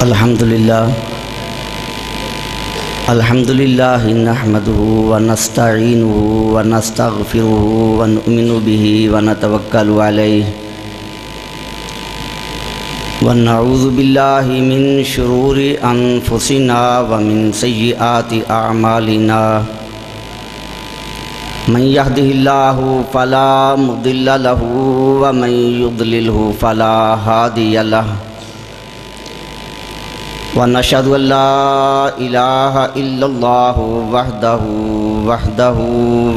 الحمدللہ نحمده ونستعینه ونستغفره ونؤمن به ونتوکل علیہ ونعوذ باللہ من شرور انفسنا ومن سیئات اعمالنا من يهده الله فلا مضل له ومن يضلله فلا هادي له ونشهد أن لا إله إلا الله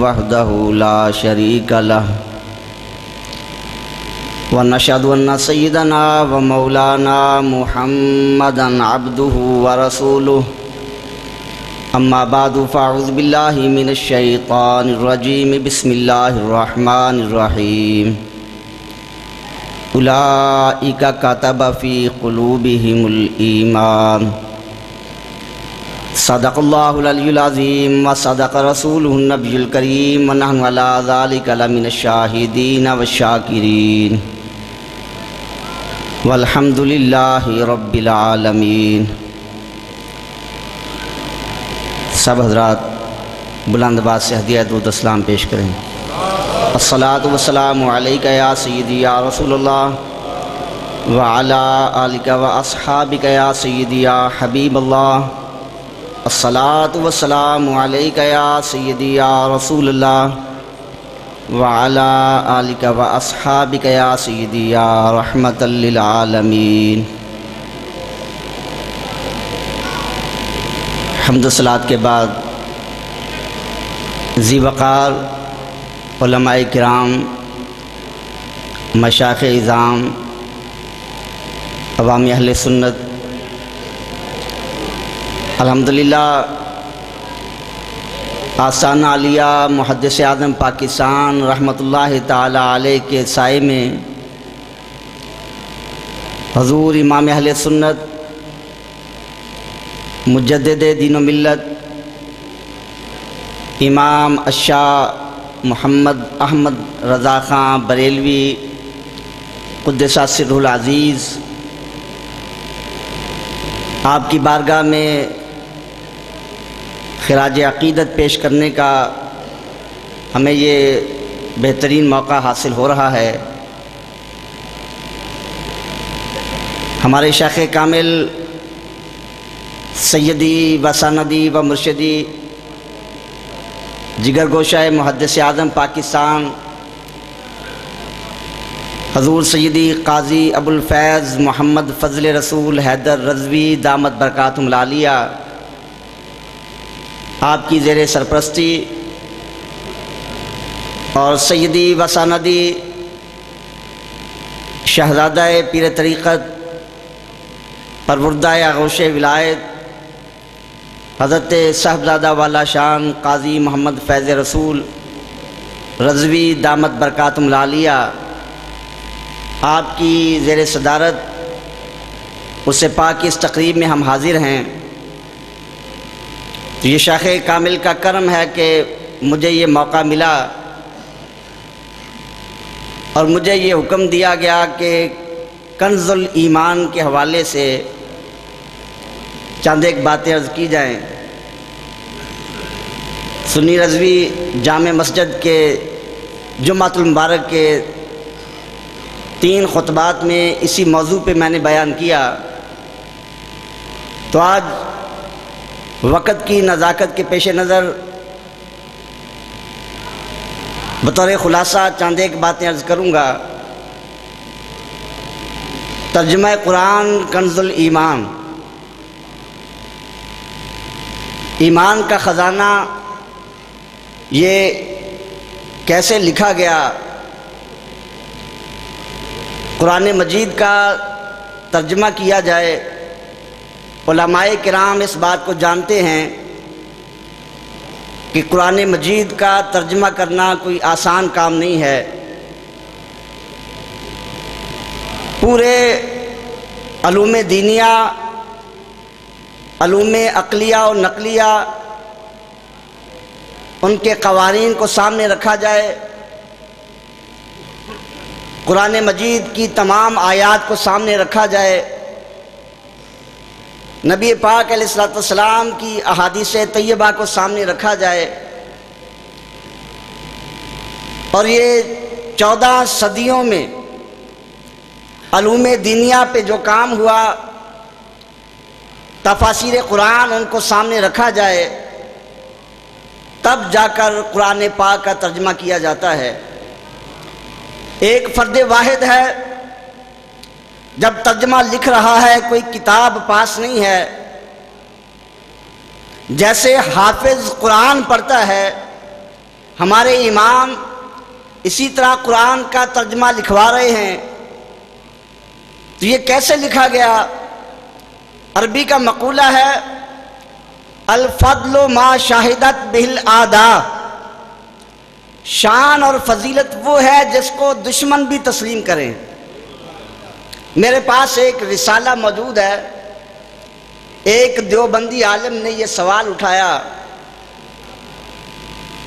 وحده لا شريك له ونشهد أن سيدنا ومولانا محمدا عبده ورسوله أما بعد فأعوذ بالله من الشيطان الرجيم بسم الله الرحمن الرحيم اولئک کتب فی قلوبہم الایمان صدق اللہ العلی العظیم وصدق رسولہ النبی الکریم ونحن علی ذلک لمن الشاہدین والشاکرین والحمد للہ رب العالمین۔ سب حضرات بلند آواز سے ہدیہ درود اسلام پیش کریں۔ الصلاۃ والسلام علیک یا سیدی یا رسول اللہ وعلی آلک و اصحابک یا سیدی یا حبیب اللہ۔ الصلاۃ والسلام علیک یا سیدی یا رسول اللہ وعلی آلک و اصحابک یا سیدی یا رحمۃ للعالمین۔ حمد و صلوات کے بعد ذی وقار علماء کرام، مشائخ اعظام، عوام اہل سنت، الحمدللہ آستانہ عالیہ محدث اعظم پاکستان رحمۃ اللہ تعالی علیہ کے سائے میں حضور امام اہل سنت مجدد دین و ملت امام الشاہ محمد احمد رضا خان بریلوی قدس سرہ العزیز آپ کی بارگاہ میں خراج عقیدت پیش کرنے کا ہمیں یہ بہترین موقع حاصل ہو رہا ہے۔ ہمارے شیخ کامل سیدی و سندی و مرشدی جگر گوشہ محدث اعظم پاکستان حضور سیدی قاضی ابو الفیض محمد فضل رسول حیدر رضوی دامت برکاتہم العالیہ آپ کی زیر سرپرستی اور سیدی و سندی شہزادہ پیر طریقت پروردہ آغوش ولایت حضرت صاحبزادہ والا شان قاضی محمد فیض رسول رضوی دامت برکاتہم العالیہ آپ کی زیر صدارت اس پاک کی اس تقریب میں ہم حاضر ہیں۔ تو یہ شیخ کامل کا کرم ہے کہ مجھے یہ موقع ملا اور مجھے یہ حکم دیا گیا کہ کنز الایمان کے حوالے سے چند ایک باتیں عرض کی جائیں۔ سنی رضوی جامع مسجد کے جمعۃ المبارک کے 3 خطبات میں اسی موضوع پہ میں نے بیان کیا، تو آج وقت کی نزاکت کے پیش نظر بطور خلاصہ چند ایک باتیں عرض کروں گا۔ ترجمہ قرآن کنز الایمان، ایمان کا خزانہ یہ کیسے لکھا گیا؟ قرآن مجید کا ترجمہ کیا جائے، علماء کرام اس بات کو جانتے ہیں کہ قرآن مجید کا ترجمہ کرنا کوئی آسان کام نہیں ہے۔ پورے علوم دینیہ، علوم عقلیہ اور نقلیہ، ان کے قوانین کو سامنے رکھا جائے، قرآن مجید کی تمام آیات کو سامنے رکھا جائے، نبی پاک علیہ الصلوۃ والسلام کی احادیث طیبہ کو سامنے رکھا جائے اور یہ 14 صدیوں میں علوم دینیہ پہ جو کام ہوا، تفاسیر قرآن ان کو سامنے رکھا جائے، تب جا کر قرآن پاک کا ترجمہ کیا جاتا ہے۔ ایک فرد واحد ہے، جب ترجمہ لکھ رہا ہے، کوئی کتاب پاس نہیں ہے، جیسے حافظ قرآن پڑھتا ہے، ہمارے امام اسی طرح قرآن کا ترجمہ لکھوا رہے ہیں، تو یہ کیسے لکھا گیا؟ عربی کا مقولہ ہے الفضل ما شاہدت بہل اعداء، شان اور فضیلت وہ ہے جس کو دشمن بھی تسلیم کریں۔ میرے پاس ایک رسالہ موجود ہے، ایک دیوبندی عالم نے یہ سوال اٹھایا،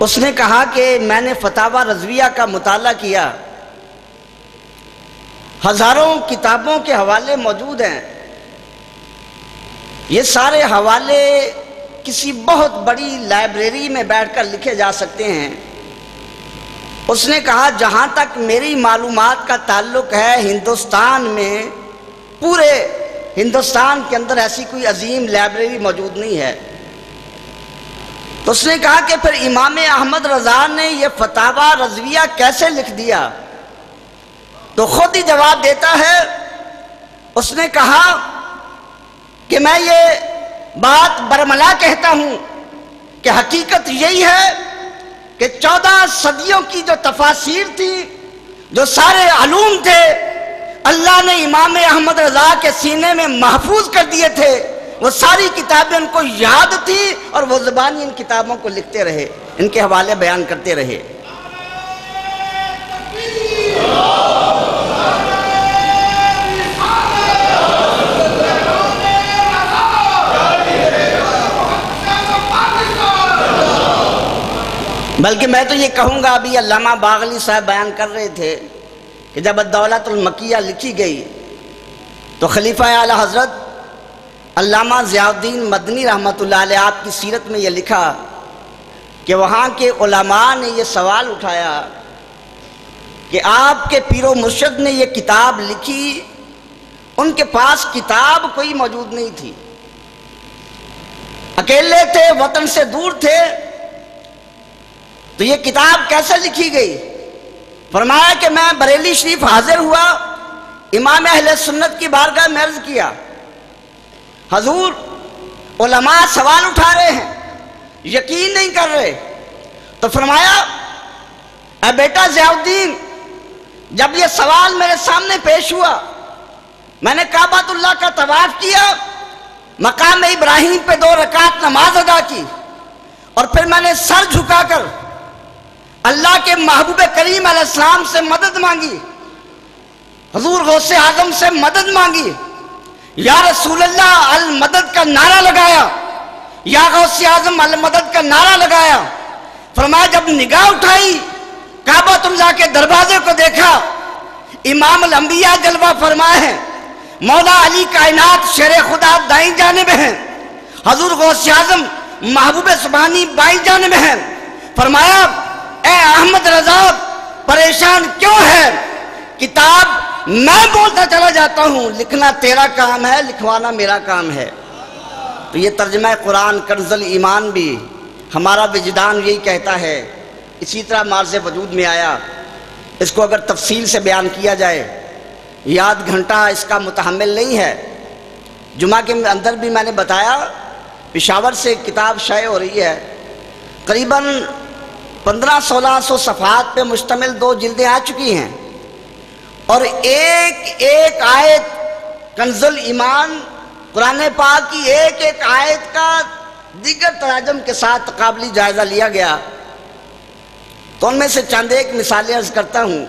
اس نے کہا کہ میں نے فتاوی رضویہ کا مطالعہ کیا، ہزاروں کتابوں کے حوالے موجود ہیں، یہ سارے حوالے کسی بہت بڑی لائبریری میں بیٹھ کر لکھے جا سکتے ہیں۔ اس نے کہا جہاں تک میری معلومات کا تعلق ہے، ہندوستان میں، پورے ہندوستان کے اندر ایسی کوئی عظیم لائبریری موجود نہیں ہے۔ تو اس نے کہا کہ پھر امام احمد رضا نے یہ فتاوی رضویہ کیسے لکھ دیا؟ تو خود ہی جواب دیتا ہے، اس نے کہا کہ میں یہ بات برملا کہتا ہوں کہ حقیقت یہی ہے کہ 14 صدیوں کی جو تفاسیر تھی، جو سارے علوم تھے، اللہ نے امام احمد رضا کے سینے میں محفوظ کر دیے تھے، وہ ساری کتابیں ان کو یاد تھی اور وہ زبانی ان کتابوں کو لکھتے رہے، ان کے حوالے بیان کرتے رہے۔ بلکہ میں تو یہ کہوں گا، ابھی علامہ باغلی صاحب بیان کر رہے تھے کہ جب الدولۃ المکیہ لکھی گئی تو خلیفہ اعلیٰ حضرت علامہ ضیاء الدین مدنی رحمۃ اللہ علیہ آپ کی سیرت میں یہ لکھا کہ وہاں کے علماء نے یہ سوال اٹھایا کہ آپ کے پیر و مرشد نے یہ کتاب لکھی، ان کے پاس کتاب کوئی موجود نہیں تھی، اکیلے تھے، وطن سے دور تھے، تو یہ کتاب کیسے لکھی گئی؟ فرمایا کہ میں بریلی شریف حاضر ہوا، امام اہل سنت کی بارگاہ میں عرض کیا، حضور علماء سوال اٹھا رہے ہیں، یقین نہیں کر رہے۔ تو فرمایا اے بیٹا ضیاء الدین، جب یہ سوال میرے سامنے پیش ہوا، میں نے کعبۃ اللہ کا طواف کیا، مقام ابراہیم پہ 2 رکعت نماز ادا کی، اور پھر میں نے سر جھکا کر اللہ کے محبوب کریم علیہ السلام سے مدد مانگی، حضور غوث اعظم سے مدد مانگی، یا رسول اللہ المدد کا نعرہ لگایا، یا غوث اعظم المدد کا نعرہ لگایا۔ فرمایا جب نگاہ اٹھائی، کعبۃ اللہ کے دروازے کو دیکھا، امام الانبیاء جلوہ فرمائے ہیں، مولا علی کائنات شیر خدا دائیں جانب ہیں، حضور غوث اعظم محبوب سبحانی بائیں جانب ہیں۔ فرمایا اے احمد رضا پریشان کیوں ہے؟ کتاب میں بولتا چلا جاتا ہوں، لکھنا تیرا کام ہے، لکھوانا میرا کام ہے۔ تو یہ ترجمہ قرآن کنز الایمان بھی ہمارا وجدان یہی کہتا ہے، اسی طرح مارز وجود میں آیا۔ اس کو اگر تفصیل سے بیان کیا جائے، یاد گھنٹہ اس کا متحمل نہیں ہے۔ جمعہ کے اندر بھی میں نے بتایا، پشاور سے کتاب شائع ہو رہی ہے، قریباً 1500-1600 صفحات پہ مشتمل 2 جلدیں آ چکی ہیں، اور ایک ایک آیت کنز الایمان قرآن پاک کی ایک ایک آیت کا دیگر تراجم کے ساتھ تقابلی جائزہ لیا گیا۔ تو ان میں سے چند ایک مثالیں عرض کرتا ہوں۔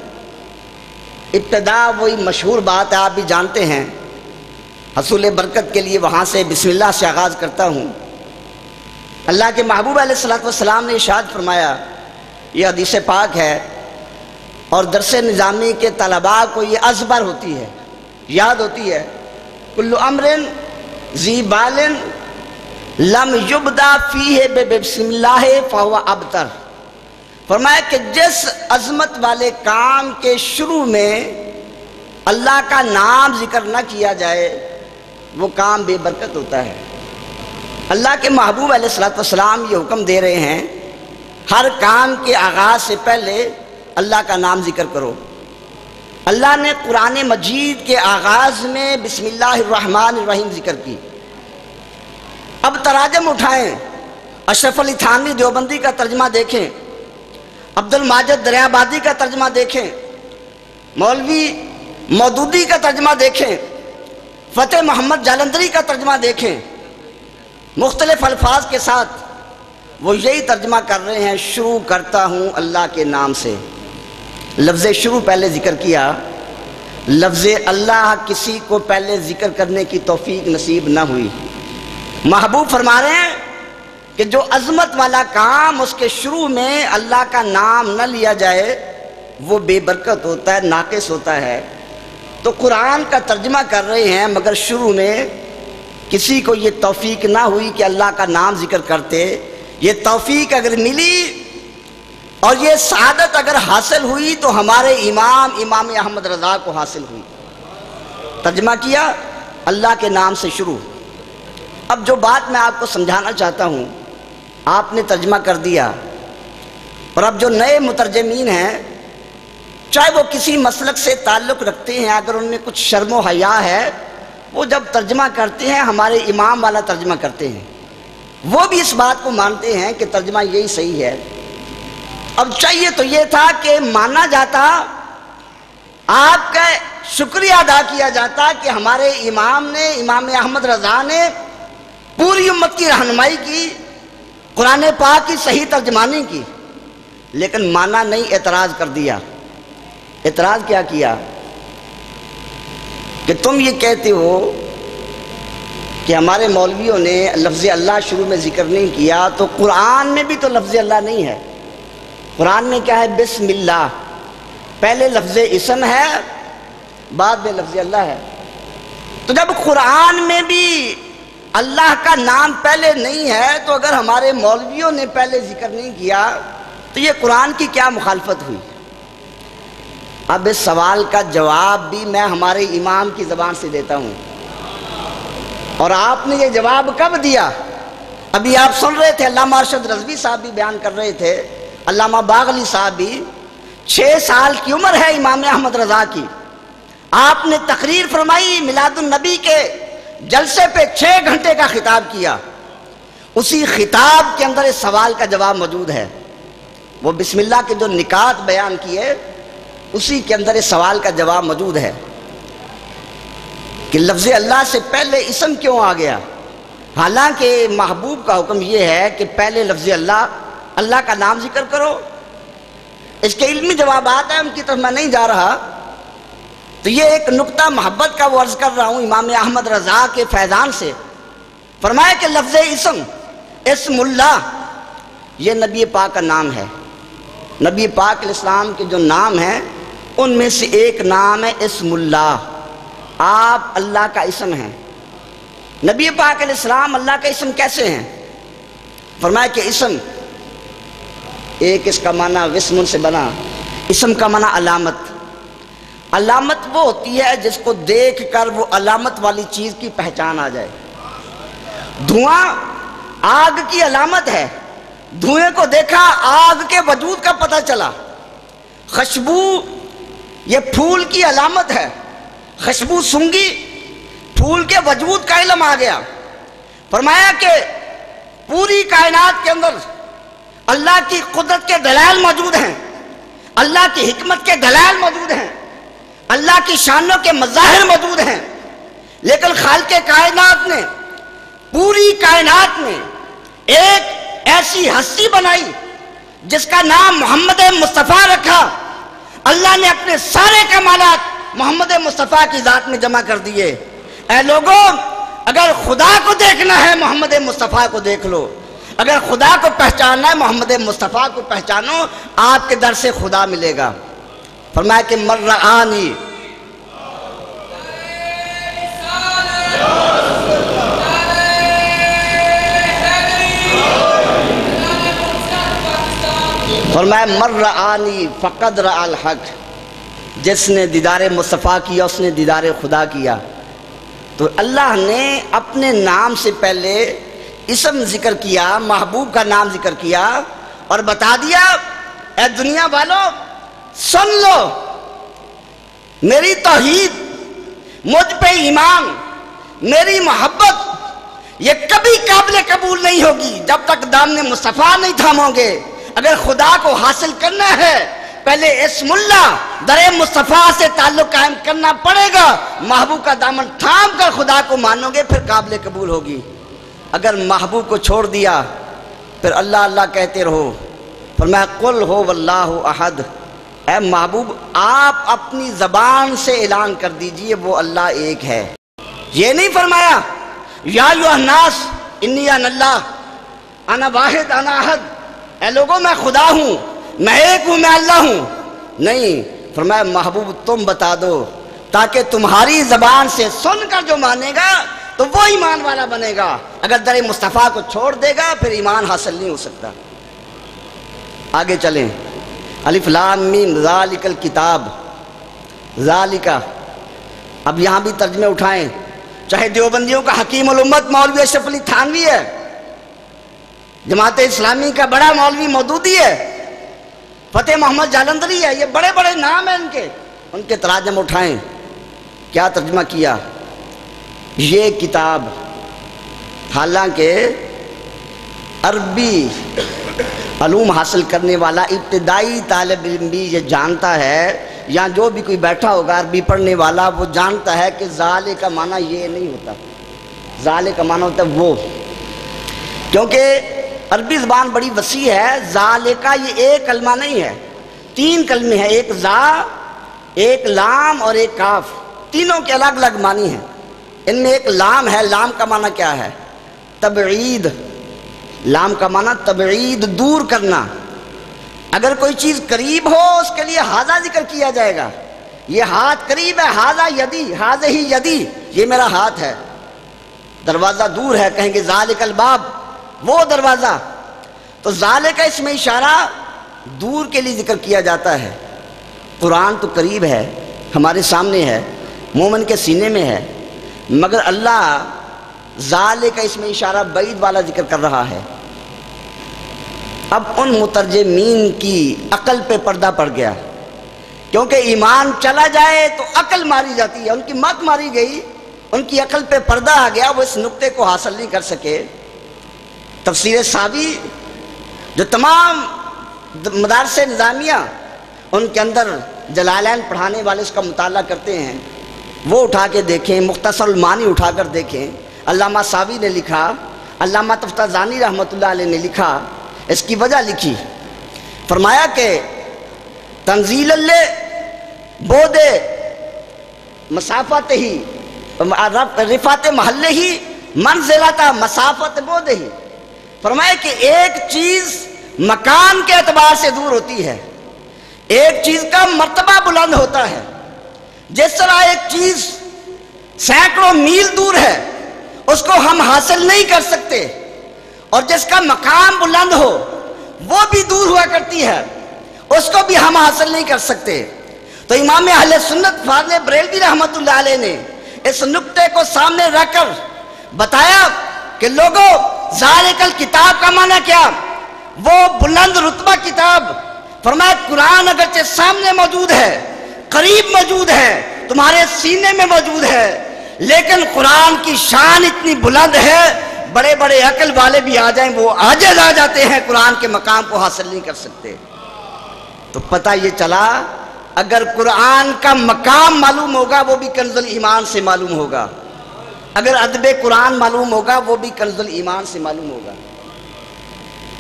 ابتدا وہی مشہور بات ہے، آپ بھی جانتے ہیں، حصول برکت کے لیے وہاں سے بسم اللہ سے آغاز کرتا ہوں۔ اللہ کے محبوب علیہ الصلوۃ والسلام نے ارشاد فرمایا، یہ حدیث پاک ہے، اور درس نظامی کے طلباء کو یہ ازبر ہوتی ہے، یاد ہوتی ہے، کل امر ذی بالن لم یبدا فیہ بسم اللہ فہو ابتر۔ فرمایا کہ جس عظمت والے کام کے شروع میں اللہ کا نام ذکر نہ کیا جائے وہ کام بے برکت ہوتا ہے۔ اللہ کے محبوب علیہ السلام یہ حکم دے رہے ہیں ہر کام کے آغاز سے پہلے اللہ کا نام ذکر کرو۔ اللہ نے قرآن مجید کے آغاز میں بسم اللہ الرحمن الرحیم ذکر کی۔ اب تراجم اٹھائیں، اشرف علی تھانوی دیوبندی کا ترجمہ دیکھیں، عبد الماجد دریابادی کا ترجمہ دیکھیں، مولوی مودودی کا ترجمہ دیکھیں، فتح محمد جالندری کا ترجمہ دیکھیں، مختلف الفاظ کے ساتھ وہ یہی ترجمہ کر رہے ہیں، شروع کرتا ہوں اللہ کے نام سے۔ لفظ شروع پہلے ذکر کیا، لفظ اللہ کسی کو پہلے ذکر کرنے کی توفیق نصیب نہ ہوئی۔ محبوب فرما رہے ہیں کہ جو عظمت والا کام اس کے شروع میں اللہ کا نام نہ لیا جائے وہ بے برکت ہوتا ہے، ناقص ہوتا ہے۔ تو قرآن کا ترجمہ کر رہے ہیں مگر شروع میں کسی کو یہ توفیق نہ ہوئی کہ اللہ کا نام ذکر کرتے۔ یہ توفیق اگر ملی اور یہ سعادت اگر حاصل ہوئی تو ہمارے امام احمد رضا کو حاصل ہوئی۔ ترجمہ کیا اللہ کے نام سے شروع۔ اب جو بات میں آپ کو سمجھانا چاہتا ہوں آپ نے ترجمہ کر دیا، اور اب جو نئے مترجمین ہیں چاہے وہ کسی مسلک سے تعلق رکھتے ہیں، اگر ان میں کچھ شرم و حیا ہے وہ جب ترجمہ کرتے ہیں ہمارے امام والا ترجمہ کرتے ہیں، وہ بھی اس بات کو مانتے ہیں کہ ترجمہ یہی صحیح ہے۔ اب چاہیے تو یہ تھا کہ مانا جاتا، آپ کا شکریہ ادا کیا جاتا کہ ہمارے امام نے، امام احمد رضا نے پوری امت کی رہنمائی کی، قرآن پاک کی صحیح ترجمانی کی، لیکن مانا نہیں، اعتراض کر دیا۔ اعتراض کیا کیا کہ تم یہ کہتے ہو کہ ہمارے مولویوں نے لفظ اللہ شروع میں ذکر نہیں کیا، تو قرآن میں بھی تو لفظ اللہ نہیں ہے۔ قرآن میں کیا ہے؟ بسم اللہ، پہلے لفظ اسم ہے بعد میں لفظ اللہ ہے۔ تو جب قرآن میں بھی اللہ کا نام پہلے نہیں ہے تو اگر ہمارے مولویوں نے پہلے ذکر نہیں کیا تو یہ قرآن کی کیا مخالفت ہوئی؟ اب اس سوال کا جواب بھی میں ہمارے امام کی زبان سے دیتا ہوں، اور آپ نے یہ جواب کب دیا؟ ابھی آپ سن رہے تھے، علامہ ارشد رضوی صاحب بھی بیان کر رہے تھے، علامہ باغلی صاحب بھی۔ 6 سال کی عمر ہے امام احمد رضا کی، آپ نے تقریر فرمائی میلاد النبی کے جلسے پہ 6 گھنٹے کا خطاب کیا۔ اسی خطاب کے اندر اس سوال کا جواب موجود ہے، وہ بسم اللہ کے جو نکات بیان کیے اسی کے اندر اس سوال کا جواب موجود ہے کہ لفظ اللہ سے پہلے اسم کیوں آ گیا، حالانکہ محبوب کا حکم یہ ہے کہ پہلے لفظ اللہ کا نام ذکر کرو۔ اس کے علمی جوابات ہیں، ان کی طرف میں نہیں جا رہا، تو یہ ایک نقطہ محبت کا وہ عرض کر رہا ہوں امام احمد رضا کے فیضان سے۔ فرمایا کہ لفظ اسم اللہ یہ نبی پاک کا نام ہے۔ نبی پاک علیہ السلام کے جو نام ہیں ان میں سے ایک نام ہے اسم اللہ، آپ اللہ کا اسم ہیں۔ نبی پاک علیہ السلام اللہ کا اسم کیسے ہیں؟ فرمایا کہ اسم ایک، اس کا معنی وسم سے بنا، اسم کا معنی علامت۔ علامت وہ ہوتی ہے جس کو دیکھ کر وہ علامت والی چیز کی پہچان آ جائے۔ دھواں آگ کی علامت ہے، دھوئیں کو دیکھا آگ کے وجود کا پتہ چلا۔ خوشبو یہ پھول کی علامت ہے، خوشبو سونگی پھول کے وجود کا علم آ گیا۔ فرمایا کہ پوری کائنات کے اندر اللہ کی قدرت کے دلائل موجود ہیں، اللہ کی حکمت کے دلائل موجود ہیں، اللہ کی شانوں کے مظاہر موجود ہیں، لیکن خالق کائنات نے پوری کائنات میں ایک ایسی ہستی بنائی جس کا نام محمد مصطفیٰ رکھا۔ اللہ نے اپنے سارے کمالات محمد مصطفیٰ کی ذات میں جمع کر دیے۔ اے لوگوں، اگر خدا کو دیکھنا ہے محمد مصطفیٰ کو دیکھ لو، اگر خدا کو پہچاننا ہے محمد مصطفیٰ کو پہچانو، آپ کے در سے خدا ملے گا۔ فرمایا کہ من رآنی فرمایا مر رآنی فقد رأى الحق، جس نے دیدار مصطفیٰ کیا اس نے دیدار خدا کیا۔ تو اللہ نے اپنے نام سے پہلے اسم ذکر کیا، محبوب کا نام ذکر کیا اور بتا دیا اے دنیا والو سن لو، میری توحید، مجھ پہ ایمان، میری محبت یہ کبھی قابل قبول نہیں ہوگی جب تک دامن مصطفیٰ نہیں تھامو گے۔ اگر خدا کو حاصل کرنا ہے پہلے اسم اللہ در مصطفیٰ سے تعلق قائم کرنا پڑے گا، محبوب کا دامن تھام کر خدا کو مانو گے پھر قابل قبول ہوگی۔ اگر محبوب کو چھوڑ دیا پھر اللہ اللہ کہتے رہو۔ فرمایا قل ہو واللہ احد، اے محبوب آپ اپنی زبان سے اعلان کر دیجئے وہ اللہ ایک ہے۔ یہ نہیں فرمایا یا ایھا الناس انی انا اللہ، انا واحد انا احد، اے لوگوں میں خدا ہوں، میں ایک ہوں، میں اللہ ہوں۔ نہیں، فرمایا محبوب تم بتا دو تاکہ تمہاری زبان سے سن کر جو مانے گا تو وہ ایمان والا بنے گا۔ اگر در مصطفیٰ کو چھوڑ دے گا پھر ایمان حاصل نہیں ہو سکتا۔ آگے چلیں، الف لام میم ذالک الکتاب، ذالک، اب یہاں بھی ترجمے اٹھائیں، چاہے دیوبندیوں کا حکیم الامت مولوی اشرف علی تھانوی ہے، جماعت اسلامی کا بڑا مولوی مودودی ہے، فتح محمد جالندری ہے، یہ بڑے بڑے نام ہیں ان کے تراجم اٹھائیں، کیا ترجمہ کیا؟ یہ کتاب، حالانکہ عربی علوم حاصل کرنے والا ابتدائی طالب علم بھی یہ جانتا ہے، یا جو بھی کوئی بیٹھا ہوگا عربی پڑھنے والا وہ جانتا ہے کہ ذالک کا معنی یہ نہیں ہوتا، ذالک کا معنی ہوتا ہے وہ، کیونکہ عربی زبان بڑی وسیع ہے۔ ذالک یہ ایک کلمہ نہیں ہے، 3 کلمے ہیں، ایک ذا، ایک لام اور ایک کاف، تینوں کے الگ الگ معنی ہیں۔ ان میں ایک لام ہے، لام کا معنی کیا ہے؟ تبعید، لام کا معنی تبعید، دور کرنا۔ اگر کوئی چیز قریب ہو اس کے لیے ہاذا ذکر کیا جائے گا، یہ ہاتھ قریب ہے، ہاذا یدی، ہاذہ یدی، یہ میرا ہاتھ ہے۔ دروازہ دور ہے، کہیں گے ذالک الباب، وہ دروازہ۔ تو ذالک اس میں اشارہ دور کے لیے ذکر کیا جاتا ہے۔ قرآن تو قریب ہے، ہمارے سامنے ہے، مومن کے سینے میں ہے، مگر اللہ ذالک اس میں اشارہ بعید والا ذکر کر رہا ہے۔ اب ان مترجمین کی عقل پہ پردہ پڑ گیا، کیونکہ ایمان چلا جائے تو عقل ماری جاتی ہے، ان کی مت ماری گئی، ان کی عقل پہ پردہ آ گیا، وہ اس نقطے کو حاصل نہیں کر سکے۔ تفسیر ساوی جو تمام مدارس نظامیہ ان کے اندر جلالین پڑھانے والے اس کا مطالعہ کرتے ہیں، وہ اٹھا کے دیکھیں، مختصر المعانی اٹھا کر دیکھیں، علامہ ساوی نے لکھا، علامہ تفتازانی رحمۃ اللہ علیہ نے لکھا، اس کی وجہ لکھی، فرمایا کہ تنزیل اللہ بود مسافت ہی رفعت محلے ہی منزلت مسافت بود ہی، فرمایا کہ ایک چیز مکان کے اعتبار سے دور ہوتی ہے، ایک چیز کا مرتبہ بلند ہوتا ہے، جس طرح ایک چیز سینکڑوں میل دور ہے اس کو ہم حاصل نہیں کر سکتے، اور جس کا مقام بلند ہو وہ بھی دور ہوا کرتی ہے، اس کو بھی ہم حاصل نہیں کر سکتے۔ تو امام اہل سنت فاضل بریلوی رحمۃ اللہ علیہ نے اس نقطے کو سامنے رکھ کر بتایا کہ لوگوں ذالک الکتاب کا معنی کیا؟ وہ بلند رتبہ کتاب۔ فرمایا قرآن اگرچہ سامنے موجود ہے، قریب موجود ہے، تمہارے سینے میں موجود ہے، لیکن قرآن کی شان اتنی بلند ہے بڑے بڑے عقل والے بھی آ جائیں وہ عاجز آ جاتے ہیں، قرآن کے مقام کو حاصل نہیں کر سکتے۔ تو پتہ یہ چلا اگر قرآن کا مقام معلوم ہوگا وہ بھی کنز الایمان سے معلوم ہوگا، اگر ادب قرآن معلوم ہوگا وہ بھی کنز الایمان سے معلوم ہوگا۔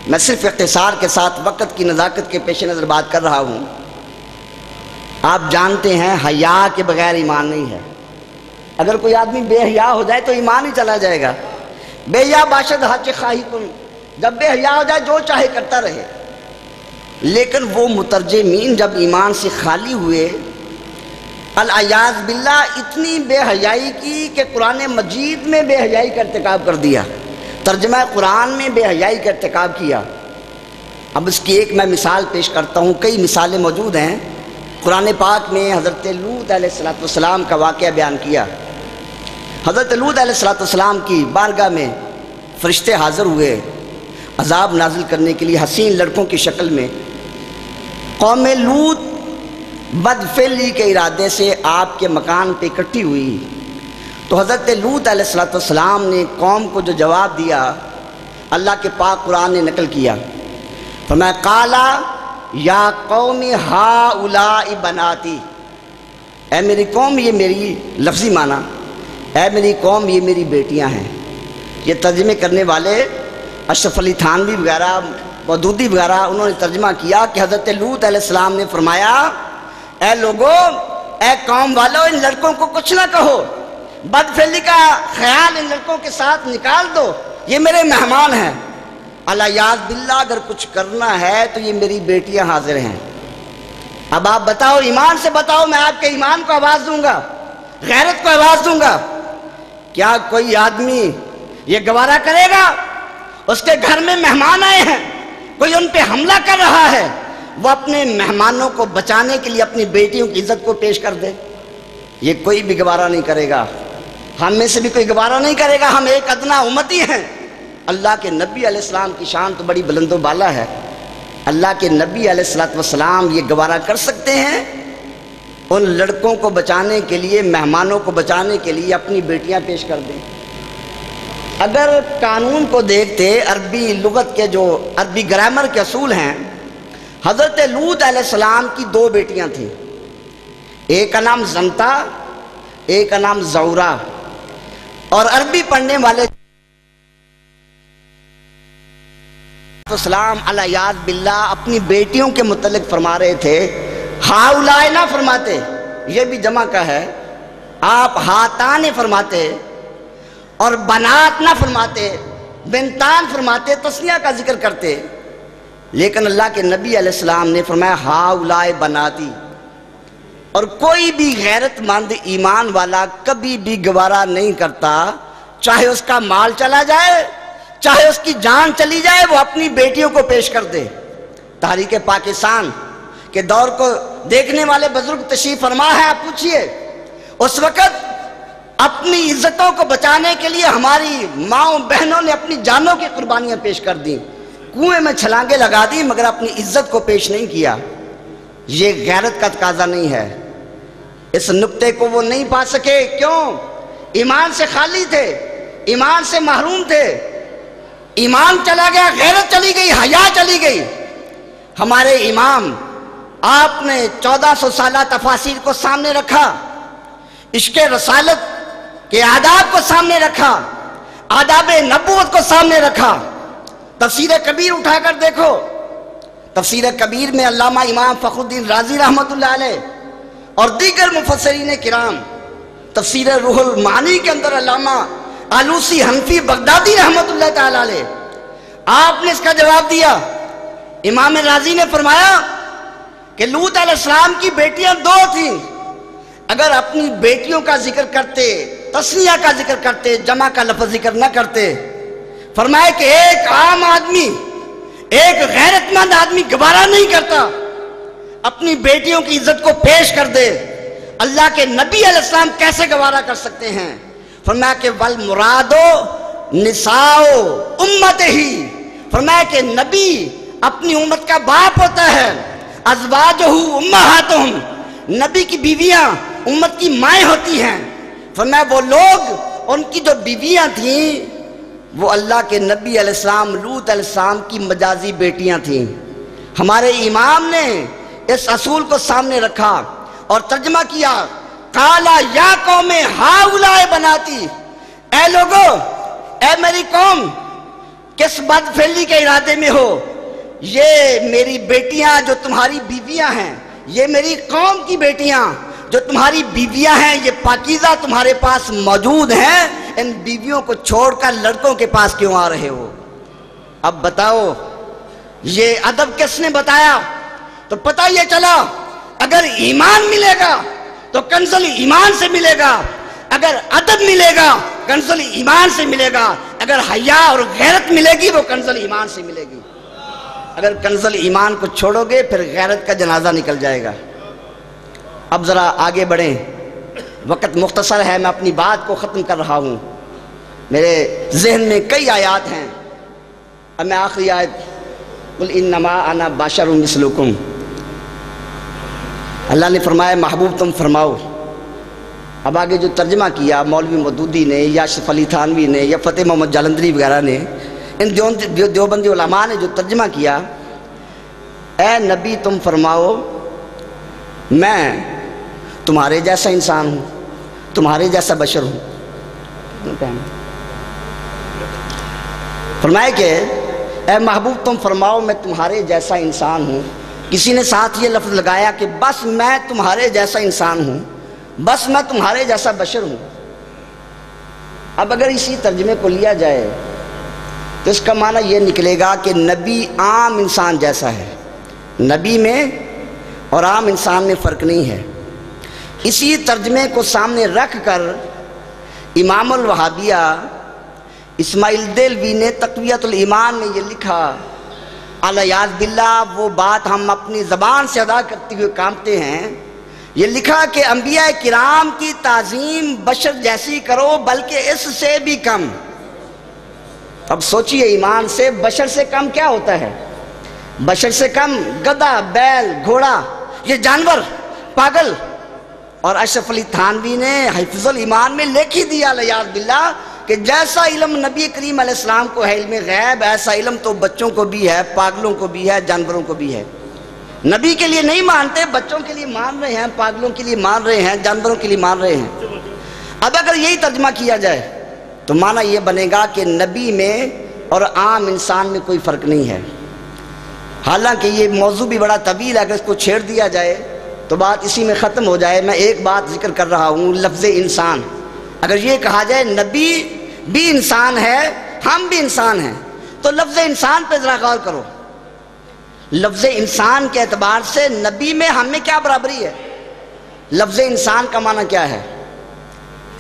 میں صرف اختصار کے ساتھ وقت کی نزاکت کے پیش نظر بات کر رہا ہوں۔ آپ جانتے ہیں حیا کے بغیر ایمان نہیں ہے۔ اگر کوئی آدمی بے حیا ہو جائے تو ایمان ہی چلا جائے گا۔ بے حیا باشد حج خواہی کن، جب بے حیا ہو جائے جو چاہے کرتا رہے۔ لیکن وہ مترجمین جب ایمان سے خالی ہوئے، العیاذ باللہ اتنی بے حیائی کی کہ قرآن مجید میں بے حیائی کا ارتکاب کر دیا، ترجمہ قرآن میں بے حیائی کا ارتکاب کیا۔ اب اس کی ایک میں مثال پیش کرتا ہوں، کئی مثالیں موجود ہیں قرآن پاک میں۔ حضرت لوط علیہ السلام کا واقعہ بیان کیا۔ حضرت لوط علیہ السلام کی بارگاہ میں فرشتے حاضر ہوئے عذاب نازل کرنے کے لیے حسین لڑکوں کی شکل میں۔ قوم لوط بدفعلی کے ارادے سے آپ کے مکان پہ اکٹھی ہوئی، تو حضرت لوط علیہ السلام نے قوم کو جو جواب دیا اللہ کے پاک قرآن نے نقل کیا، فرمایا قالا یا قوم ہؤلاء بناتی، اے میری قوم یہ میری لفظی معنی، اے میری قوم یہ میری بیٹیاں ہیں۔ یہ ترجمے کرنے والے اشرف علی تھانوی وغیرہ مودودی وغیرہ انہوں نے ترجمہ کیا کہ حضرت لوط علیہ السلام نے فرمایا اے لوگو، اے قوم والو، ان لڑکوں کو کچھ نہ کہو، بدفعلی کا خیال ان لڑکوں کے ساتھ نکال دو، یہ میرے مہمان ہیں۔ الیاذ باللہ اگر کچھ کرنا ہے تو یہ میری بیٹیاں حاضر ہیں۔ اب آپ بتاؤ، ایمان سے بتاؤ، میں آپ کے ایمان کو آواز دوں گا، غیرت کو آواز دوں گا۔ کیا کوئی آدمی یہ گوارا کرے گا؟ اس کے گھر میں مہمان آئے ہیں، کوئی ان پہ حملہ کر رہا ہے، وہ اپنے مہمانوں کو بچانے کے لیے اپنی بیٹیوں کی عزت کو پیش کر دے؟ یہ کوئی بھی گوارا نہیں کرے گا، ہم میں سے بھی کوئی گوارا نہیں کرے گا۔ ہم ایک ادنا امتی ہیں۔ اللہ کے نبی علیہ السلام کی شان تو بڑی بلند و بالا ہے، اللہ کے نبی علیہ السلام یہ گوارا کر سکتے ہیں ان لڑکوں کو بچانے کے لیے، مہمانوں کو بچانے کے لیے اپنی بیٹیاں پیش کر دیں؟ اگر قانون کو دیکھتے، عربی لغت کے جو عربی گرامر کے اصول ہیں، حضرت لوط علیہ السلام کی دو بیٹیاں تھیں، ایک کا نام زنتا، ایک کا نام زورا، اور عربی پڑھنے والے السلام الیاذ باللہ اپنی بیٹیوں کے متعلق فرما رہے تھے، ہاؤلائے نہ فرماتے، یہ بھی جمع کا ہے، آپ ہاتان فرماتے، اور بنات نہ فرماتے، بنتان فرماتے، تسنیہ کا ذکر کرتے، لیکن اللہ کے نبی علیہ السلام نے فرمایا ہاؤلائے بناتی۔ اور کوئی بھی غیرت مند ایمان والا کبھی بھی گوارا نہیں کرتا، چاہے اس کا مال چلا جائے، چاہے اس کی جان چلی جائے، وہ اپنی بیٹیوں کو پیش کر دے۔ تحریک پاکستان کے دور کو دیکھنے والے بزرگ تشریف فرما ہے، آپ پوچھئے اس وقت اپنی عزتوں کو بچانے کے لیے ہماری ماؤں بہنوں نے اپنی جانوں کی قربانیاں پیش کر دیں، کنویں میں چھلانگیں لگا دی، مگر اپنی عزت کو پیش نہیں کیا۔ یہ غیرت کا تقاضا نہیں ہے۔ اس نقطے کو وہ نہیں پا سکے، کیوں؟ ایمان سے خالی تھے، ایمان سے محروم تھے، ایمان چلا گیا، غیرت چلی گئی، حیا چلی گئی۔ ہمارے امام آپ نے 1400 سالہ تفاسیر کو سامنے رکھا، عشق رسالت کے آداب کو سامنے رکھا، آداب نبوت کو سامنے رکھا۔ تفسیر کبیر اٹھا کر دیکھو، تفسیر کبیر میں علامہ امام فخر الدین رازی رحمۃ اللہ علیہ اور دیگر مفسرین کرام، تفسیر روح المعانی کے اندر علامہ آلوسی حنفی بغدادی رحمۃ اللہ تعالی علیہ، آپ نے اس کا جواب دیا۔ امام رازی نے فرمایا کہ لوط علیہ السلام کی بیٹیاں دو تھیں، اگر اپنی بیٹیوں کا ذکر کرتے، تسنیہ کا ذکر کرتے، جمع کا لفظ ذکر نہ کرتے، فرمایا کہ ایک عام آدمی، ایک غیرت مند آدمی گوارا نہیں کرتا اپنی بیٹیوں کی عزت کو پیش کر دے۔ اللہ کے نبی علیہ السلام کیسے گوارا کر سکتے ہیں؟ فرمایا کہ والمرادو نساء امتہ، فرمایا کہ نبی اپنی امت کا باپ ہوتا ہے، ازواجہ امہاتہم، نبی کی بیویاں امت کی مائیں ہوتی ہیں۔ فرمایا وہ لوگ، ان کی جو بیویاں تھیں وہ اللہ کے نبی علیہ السلام لوط علیہ السلام کی مجازی بیٹیاں تھیں۔ ہمارے امام نے اس اصول کو سامنے رکھا اور ترجمہ کیا، قالا یا قوم ہاؤلائے بناتی، اے لوگو، اے میری قوم، کس بدفعلی کے ارادے میں ہو؟ یہ میری بیٹیاں جو تمہاری بیویاں ہیں، یہ میری قوم کی بیٹیاں جو تمہاری بیویاں ہیں، یہ پاکیزہ تمہارے پاس موجود ہیں، ان بیویوں کو چھوڑ کر لڑکوں کے پاس کیوں آ رہے ہو؟ اب بتاؤ، یہ ادب کس نے بتایا؟ تو پتہ یہ چلا اگر ایمان ملے گا تو کنز ایمان سے ملے گا، اگر ادب ملے گا کنز ایمان سے ملے گا، اگر حیا اور غیرت ملے گی وہ کنز ایمان سے ملے گی۔ اگر کنز ایمان کو چھوڑو گے پھر غیرت کا جنازہ نکل جائے گا۔ اب ذرا آگے بڑھیں، وقت مختصر ہے، میں اپنی بات کو ختم کر رہا ہوں، میرے ذہن میں کئی آیات ہیں۔ اب میں آخری آیت، قل انما انا بشر مثلکم، اللہ نے فرمایا محبوب تم فرماؤ۔ اب آگے جو ترجمہ کیا مولوی مودودی نے یا اشرف علی تھانوی نے یا فتح محمد جالندھری وغیرہ نے، ان دیوبندی علماء نے جو ترجمہ کیا، اے نبی تم فرماؤ میں تمہارے جیسا انسان ہوں، تمہارے جیسا بشر ہوں۔ فرمایا کہ اے محبوب تم فرماؤ میں تمہارے جیسا انسان ہوں۔ کسی نے ساتھ یہ لفظ لگایا کہ بس میں تمہارے جیسا انسان ہوں، بس میں تمہارے جیسا بشر ہوں۔ اب اگر اسی ترجمے کو لیا جائے تو اس کا معنی یہ نکلے گا کہ نبی عام انسان جیسا ہے، نبی میں اور عام انسان میں فرق نہیں ہے۔ اسی ترجمے کو سامنے رکھ کر امام الوہابیہ اسماعیل دہلوی نے تقویۃ الایمان میں یہ لکھا، الیاذ باللہ وہ بات ہم اپنی زبان سے ادا کرتے ہوئے کانپتے ہیں، یہ لکھا کہ انبیاء کرام کی تعظیم بشر جیسی کرو بلکہ اس سے بھی کم۔ اب سوچئے ایمان سے بشر سے کم کیا ہوتا ہے؟ بشر سے کم گدھا، بیل، گھوڑا، یہ جانور، پاگل۔ اور اشرف علی تھانوی نے حفظ الایمان میں لکھ ہی دیا الیاذ باللہ کہ جیسا علم نبی کریم علیہ السلام کو ہے علم غیب، ایسا علم تو بچوں کو بھی ہے، پاگلوں کو بھی ہے، جانوروں کو بھی ہے۔ نبی کے لیے نہیں مانتے، بچوں کے لیے مان رہے ہیں، پاگلوں کے لیے مان رہے ہیں، جانوروں کے لیے مان رہے ہیں۔ اب اگر یہی ترجمہ کیا جائے تو معنی یہ بنے گا کہ نبی میں اور عام انسان میں کوئی فرق نہیں ہے۔ حالانکہ یہ موضوع بھی بڑا طویل ہے، اگر اس کو چھیڑ دیا جائے تو بات اسی میں ختم ہو جائے۔ میں ایک بات ذکر کر رہا ہوں، لفظ انسان، اگر یہ کہا جائے نبی بھی انسان ہے، ہم بھی انسان ہیں، تو لفظ انسان پہ ذرا غور کرو۔ لفظ انسان کے اعتبار سے نبی میں ہم میں کیا برابری ہے؟ لفظ انسان کا معنی کیا ہے؟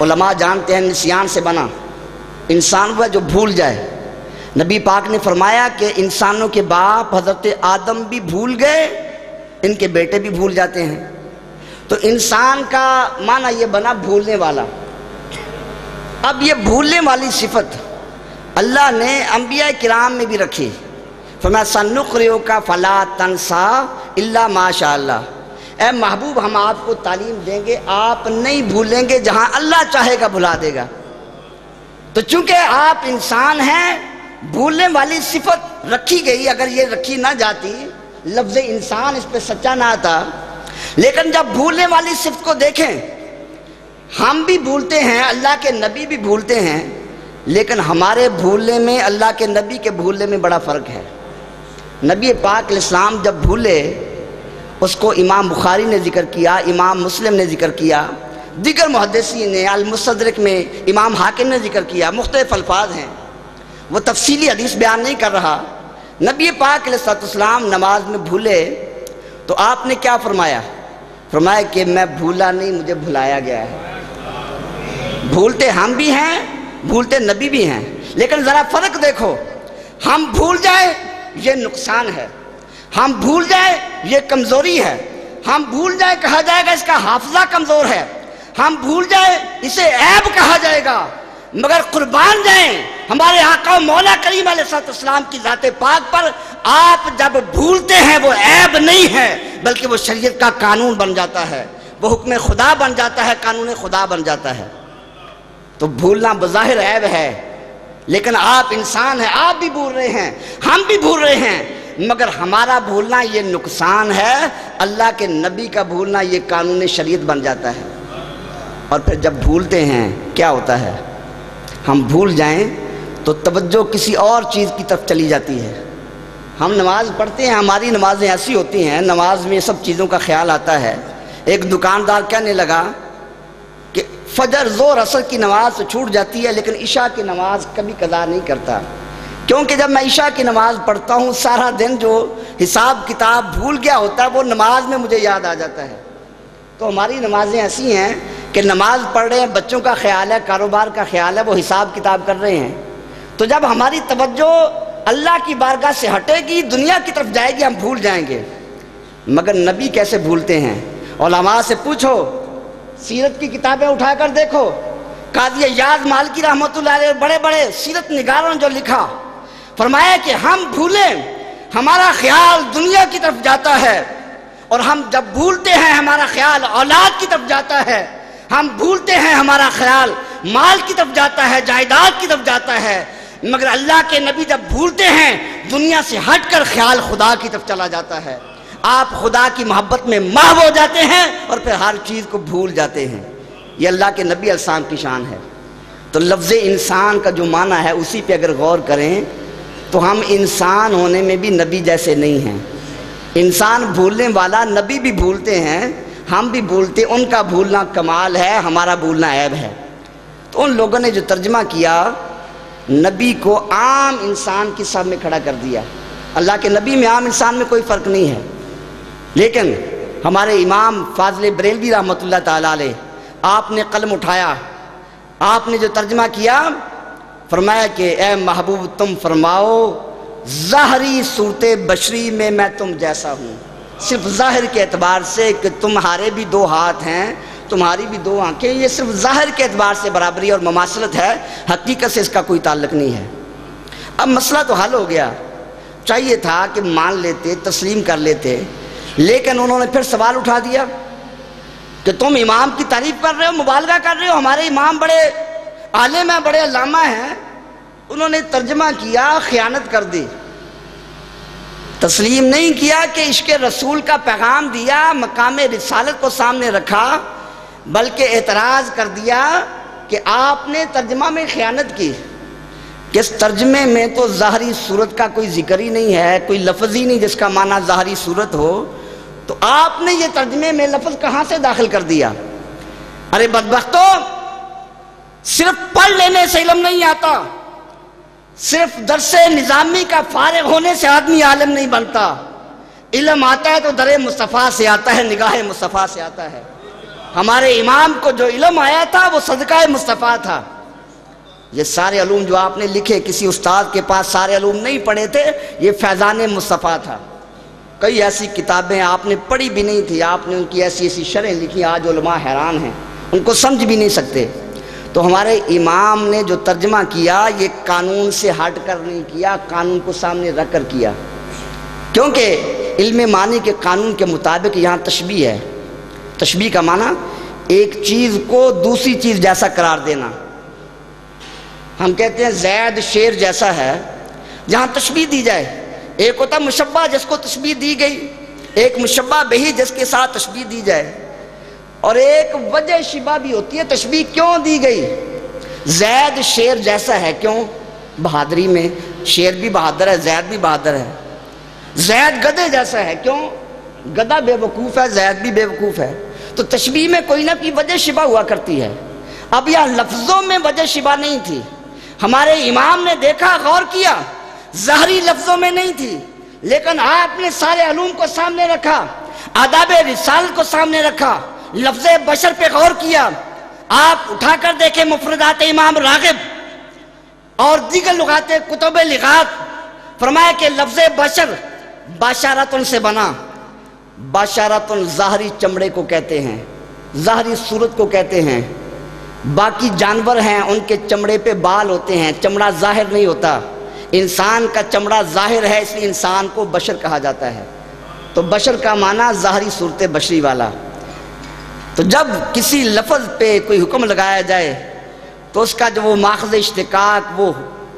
علماء جانتے ہیں نسیان سے بنا، انسان وہ جو بھول جائے۔ نبی پاک نے فرمایا کہ انسانوں کے باپ حضرت آدم بھی بھول گئے، ان کے بیٹے بھی بھول جاتے ہیں۔ تو انسان کا معنی یہ بنا بھولنے والا۔ اب یہ بھولنے والی صفت اللہ نے انبیاء کرام میں بھی رکھی، فرمایا سنقرئک فلا تنسا الا ما شاء اللہ، اے محبوب ہم آپ کو تعلیم دیں گے، آپ نہیں بھولیں گے، جہاں اللہ چاہے گا بھلا دے گا۔ تو چونکہ آپ انسان ہیں، بھولنے والی صفت رکھی گئی، اگر یہ رکھی نہ جاتی، لفظ انسان اس پہ سچا نہ آتا۔ لیکن جب بھولنے والی صفت کو دیکھیں، ہم بھی بھولتے ہیں، اللہ کے نبی بھی بھولتے ہیں، لیکن ہمارے بھولنے میں اللہ کے نبی کے بھولنے میں بڑا فرق ہے۔ نبی پاک علیہ السلام جب بھولے، اس کو امام بخاری نے ذکر کیا، امام مسلم نے ذکر کیا، دیگر محدثین نے، المستدرک میں امام حاکم نے ذکر کیا، مختلف الفاظ ہیں، وہ تفصیلی حدیث بیان نہیں کر رہا۔ نبی پاک علیہ السلام نماز میں بھولے تو آپ نے کیا فرمایا؟ فرمایا کہ میں بھولا نہیں، مجھے بھلایا گیا ہے۔ بھولتے ہم بھی ہیں، بھولتے نبی بھی ہیں، لیکن ذرا فرق دیکھو، ہم بھول جائے یہ نقصان ہے، ہم بھول جائے یہ کمزوری ہے، ہم بھول جائے کہا جائے گا اس کا حافظہ کمزور ہے، ہم بھول جائے اسے عیب کہا جائے گا، مگر قربان جائیں ہمارے آقا و مولا کریم علیہ السلام کی ذات پاک پر، آپ جب بھولتے ہیں وہ عیب نہیں ہے، بلکہ وہ شریعت کا قانون بن جاتا ہے، وہ حکم خدا بن جاتا ہے، قانون خدا بن جاتا ہے۔ تو بھولنا بظاہر عیب ہے، لیکن آپ انسان ہیں، آپ بھی بھول رہے ہیں، ہم بھی بھول رہے ہیں، مگر ہمارا بھولنا یہ نقصان ہے، اللہ کے نبی کا بھولنا یہ قانون شریعت بن جاتا ہے۔ اور پھر جب بھولتے ہیں کیا ہوتا ہے؟ ہم بھول جائیں تو توجہ کسی اور چیز کی طرف چلی جاتی ہے۔ ہم نماز پڑھتے ہیں، ہماری نمازیں ایسی ہوتی ہیں، نماز میں سب چیزوں کا خیال آتا ہے۔ ایک دکاندار کہنے لگا کہ فجر زور عصر کی نماز تو چھوٹ جاتی ہے، لیکن عشاء کی نماز کبھی قضا نہیں کرتا، کیونکہ جب میں عشاء کی نماز پڑھتا ہوں سارا دن جو حساب کتاب بھول گیا ہوتا ہے وہ نماز میں مجھے یاد آ جاتا ہے۔ تو ہماری نمازیں ایسی ہیں کہ نماز پڑھ رہے ہیں، بچوں کا خیال ہے، کاروبار کا خیال ہے، وہ حساب کتاب کر رہے ہیں۔ تو جب ہماری توجہ اللہ کی بارگاہ سے ہٹے گی، دنیا کی طرف جائے گی، ہم بھول جائیں گے۔ مگر نبی کیسے بھولتے ہیں؟ علماء سے پوچھو، سیرت کی کتابیں اٹھا کر دیکھو، قاضی یاد مالکی رحمۃ اللہ علیہ بڑے بڑے سیرت نگاروں جو لکھا، فرمایا کہ ہم بھولیں ہمارا خیال دنیا کی طرف جاتا ہے، اور ہم جب بھولتے ہیں ہمارا خیال اولاد کی طرف جاتا ہے، ہم بھولتے ہیں ہمارا خیال مال کی طرف جاتا ہے، جائیداد کی طرف جاتا ہے، مگر اللہ کے نبی جب بھولتے ہیں دنیا سے ہٹ کر خیال خدا کی طرف چلا جاتا ہے۔ آپ خدا کی محبت میں محو ہو جاتے ہیں اور پھر ہر چیز کو بھول جاتے ہیں۔ یہ اللہ کے نبی علیہ السلام کی شان ہے۔ تو لفظ انسان کا جو معنی ہے اسی پہ اگر غور کریں تو ہم انسان ہونے میں بھی نبی جیسے نہیں ہیں۔ انسان بھولنے والا، نبی بھی بھولتے ہیں، ہم بھی بھولتے، ان کا بھولنا کمال ہے، ہمارا بھولنا عیب ہے۔ تو ان لوگوں نے جو ترجمہ کیا، نبی کو عام انسان کی صف میں کھڑا کر دیا۔ اللہ کے نبی میں عام انسان میں کوئی فرق نہیں ہے، لیکن ہمارے امام فاضل بریلوی رحمۃ اللہ تعالیٰ علیہ، آپ نے قلم اٹھایا، آپ نے جو ترجمہ کیا، فرمایا کہ اے محبوب تم فرماؤ ظاہری صورت بشری میں تم جیسا ہوں، صرف ظاہر کے اعتبار سے کہ تمہارے بھی دو ہاتھ ہیں، تمہاری بھی دو آنکھیں، یہ صرف ظاہر کے اعتبار سے برابری اور مماثلت ہے، حقیقت سے اس کا کوئی تعلق نہیں ہے۔ اب مسئلہ تو حل ہو گیا، چاہیے تھا کہ مان لیتے، تسلیم کر لیتے، لیکن انہوں نے پھر سوال اٹھا دیا کہ تم امام کی تعریف کر رہے ہو، مبالغہ کر رہے ہو، ہمارے امام بڑے عالم ہیں، بڑے علامہ ہیں۔ انہوں نے ترجمہ کیا، خیانت کر دی، تسلیم نہیں کیا کہ عشق رسول کا پیغام دیا، مقام رسالت کو سامنے رکھا، بلکہ اعتراض کر دیا کہ آپ نے ترجمہ میں خیانت کی، کہ اس ترجمے میں تو ظاہری صورت کا کوئی ذکر ہی نہیں ہے، کوئی لفظ ہی نہیں جس کا معنی ظاہری صورت ہو، تو آپ نے یہ ترجمے میں لفظ کہاں سے داخل کر دیا؟ ارے بدبختو، صرف پڑھ لینے سے علم نہیں آتا، صرف درس نظامی کا فارغ ہونے سے آدمی عالم نہیں بنتا، علم آتا ہے تو در مصطفیٰ سے آتا ہے، نگاہ مصطفیٰ سے آتا ہے۔ ہمارے امام کو جو علم آیا تھا وہ صدقہ مصطفیٰ تھا۔ یہ سارے علوم جو آپ نے لکھے، کسی استاد کے پاس سارے علوم نہیں پڑھے تھے، یہ فیضان مصطفیٰ تھا۔ کئی ایسی کتابیں آپ نے پڑھی بھی نہیں تھی، آپ نے ان کی ایسی ایسی شرح لکھی، آج علماء حیران ہیں، ان کو سمجھ بھی نہیں سکتے۔ تو ہمارے امام نے جو ترجمہ کیا، یہ قانون سے ہٹ کر نہیں کیا، قانون کو سامنے رکھ کر کیا، کیونکہ علم معنی کے قانون کے مطابق یہاں تشبیہ ہے۔ تشبیہ کا معنی ایک چیز کو دوسری چیز جیسا قرار دینا۔ ہم کہتے ہیں زید شیر جیسا ہے، جہاں تشبیہ دی جائے، ایک ہوتا مشبہ جس کو تشبیہ دی گئی، ایک مشبہ بہی جس کے ساتھ تشبیہ دی جائے، اور ایک وجہ شبہ بھی ہوتی ہے، تشبیہ کیوں دی گئی؟ زید شیر جیسا ہے، کیوں؟ بہادری میں، شیر بھی بہادر ہے، زید بھی بہادر ہے۔ زید گدھے جیسا ہے، کیوں؟ گدھا بے وقوف ہے، زید بھی بے وقوف ہے۔ تو تشبیہ میں کوئی نہ کوئی وجہ شبہ ہوا کرتی ہے۔ اب یہاں لفظوں میں وجہ شبہ نہیں تھی، ہمارے امام نے دیکھا، غور کیا، ظاہری لفظوں میں نہیں تھی، لیکن آپ نے سارے علوم کو سامنے رکھا، آداب رسالت کو سامنے رکھا، لفظ بشر پہ غور کیا۔ آپ اٹھا کر دیکھیں مفردات امام راغب اور دیگر لغات کتب لغات، فرمایا کہ لفظ بشر باشارتن سے بنا۔ باشارتن ظاہری چمڑے کو کہتے ہیں، ظاہری صورت کو کہتے ہیں۔ باقی جانور ہیں ان کے چمڑے پہ بال ہوتے ہیں، چمڑا ظاہر نہیں ہوتا۔ انسان کا چمڑا ظاہر ہے، اس لیے انسان کو بشر کہا جاتا ہے۔ تو بشر کا معنی ظاہری صورت بشری والا۔ تو جب کسی لفظ پہ کوئی حکم لگایا جائے تو اس کا جو وہ ماخذ اشتقاق، وہ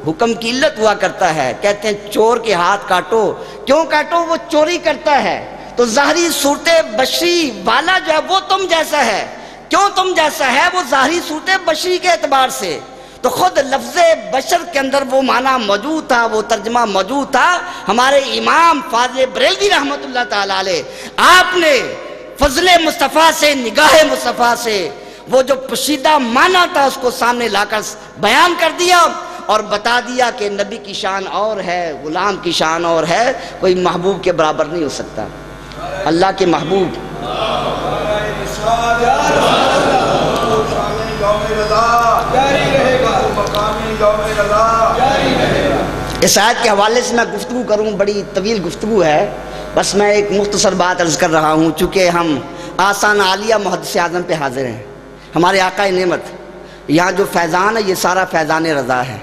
حکم کی علت ہوا کرتا ہے۔ کہتے ہیں چور کے ہاتھ کاٹو، کیوں کاٹو؟ وہ چوری کرتا ہے۔ تو ظاہری صورت بشری والا جو ہے وہ تم جیسا ہے، کیوں تم جیسا ہے؟ وہ ظاہری صورت بشری کے اعتبار سے۔ تو خود لفظ بشر کے اندر وہ معنی موجود تھا، وہ ترجمہ موجود تھا۔ ہمارے امام فاضل بریلوی رحمۃ اللہ تعالیٰ علیہ، آپ نے فضل مصطفیٰ سے، نگاہ مصطفیٰ سے وہ جو پوشیدہ معنی تھا اس کو سامنے لا کر بیان کر دیا اور بتا دیا کہ نبی کی شان اور ہے، غلام کی شان اور ہے، کوئی محبوب کے برابر نہیں ہو سکتا۔ اللہ کے محبوب اس آیت کے حوالے سے میں گفتگو کروں، بڑی طویل گفتگو ہے، بس میں ایک مختصر بات عرض کر رہا ہوں، چونکہ ہم آستانہ عالیہ محدث اعظم پہ حاضر ہیں، ہمارے آقا نعمت، یہاں جو فیضان ہے یہ سارا فیضان رضا ہے،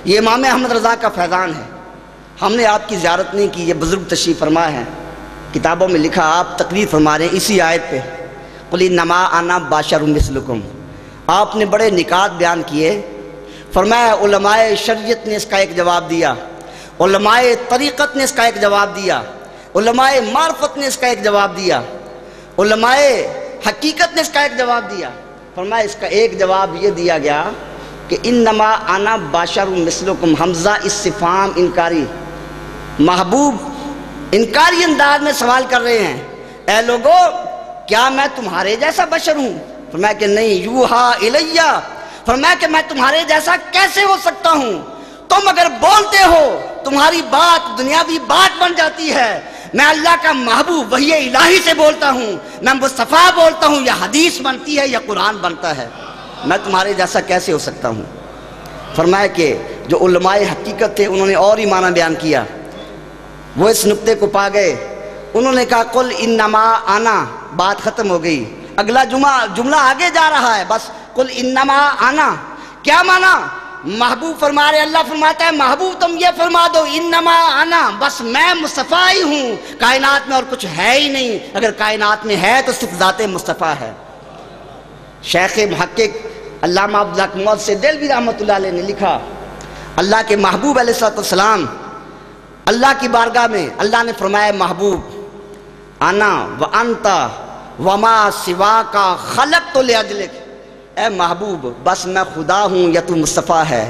یہ امام احمد رضا کا فیضان ہے۔ ہم نے آپ کی زیارت نہیں کی، یہ بزرگ تشریف فرما ہے، کتابوں میں لکھا، آپ تقریر فرما رہے ہیں اسی آیت پہ، قُلْ إِنَّمَا أَنَا بَشَرٌ مِثْلُكُمْ۔ آپ نے بڑے نکات بیان کیے، فرمایا علماء شریعت نے اس کا ایک جواب دیا، علماء طریقت نے اس کا ایک جواب دیا، علماء معرفت نے اس کا ایک جواب دیا، علماء حقیقت نے اس کا ایک جواب دیا۔ فرمایا اس کا ایک جواب یہ دیا گیا کہ انما انا بشر مثلکم، حمزہ استفہام انکاری، محبوب انکاری انداز میں سوال کر رہے ہیں، اے لوگو کیا میں تمہارے جیسا بشر ہوں؟ فرمایا کہ نہیں، یوحا الیہ، فرمایا کہ میں تمہارے جیسا کیسے ہو سکتا ہوں؟ تم اگر بولتے ہو تمہاری بات دنیاوی بات بن جاتی ہے، میں اللہ کا محبوب وحی الہی سے بولتا ہوں، میں مصطفیٰ بولتا ہوں، یا حدیث بنتی ہے یا قرآن بنتا ہے، میں تمہارے جیسا کیسے ہو سکتا ہوں؟ فرمایا کہ جو علماء حقیقت تھے انہوں نے اور ہی معنی بیان کیا، وہ اس نقطے کو پا گئے، انہوں نے کہا قل انما انا، بات ختم ہو گئی، اگلا جملہ آگے جا رہا ہے، بس قل انما انا، کیا معنی؟ محبوب فرما رہے، اللہ فرماتا ہے محبوب تم یہ فرما دو انما انا، بس میں مصطفیٰ ہی ہوں، کائنات میں اور کچھ ہے ہی نہیں، اگر کائنات میں ہے تو صرف ذات مصطفیٰ ہے۔ شیخ محقق علامہ عبدالحق محدث دہلوی رحمۃ اللہ علیہ نے لکھا، اللہ کے محبوب علیہ السلام اللہ کی بارگاہ میں اللہ نے فرمایا محبوب انا وانت وما سواک خلقت لاجلک، اے محبوب بس میں خدا ہوں یا تو مصطفیٰ ہے،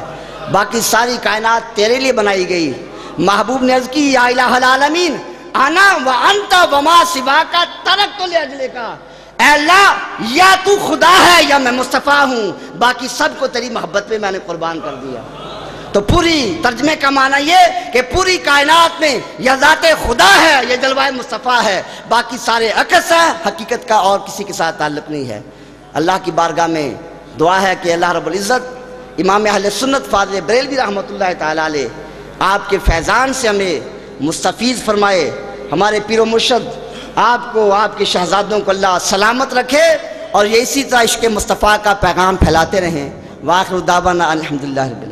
باقی ساری کائنات تیرے لیے بنائی گئی۔ محبوب نے عرض کی یا الہ العالمین انا وانت وما سواک ترکت لاجلک، اے اللہ یا تو خدا ہے یا میں مصطفیٰ ہوں، باقی سب کو تیری محبت میں نے قربان کر دیا۔ تو پوری ترجمے کا معنی یہ کہ پوری کائنات میں یا ذات خدا ہے یا جلوہ مصطفیٰ ہے، باقی سارے عکس ہے، حقیقت کا اور کسی کے ساتھ تعلق نہیں ہے۔ اللہ کی بارگاہ میں دعا ہے کہ اللہ رب العزت امام اہل سنت فاضل بریلوی رحمۃ اللہ تعالیٰ علیہ آپ کے فیضان سے ہمیں مستفیض فرمائے، ہمارے پیر و مرشد آپ کو، آپ کے شہزادوں کو اللہ سلامت رکھے، اور یہ اسی طرح عشق مصطفیٰ کا پیغام پھیلاتے رہیں۔ وآخر دعوانا الحمدللہ رب العالمین۔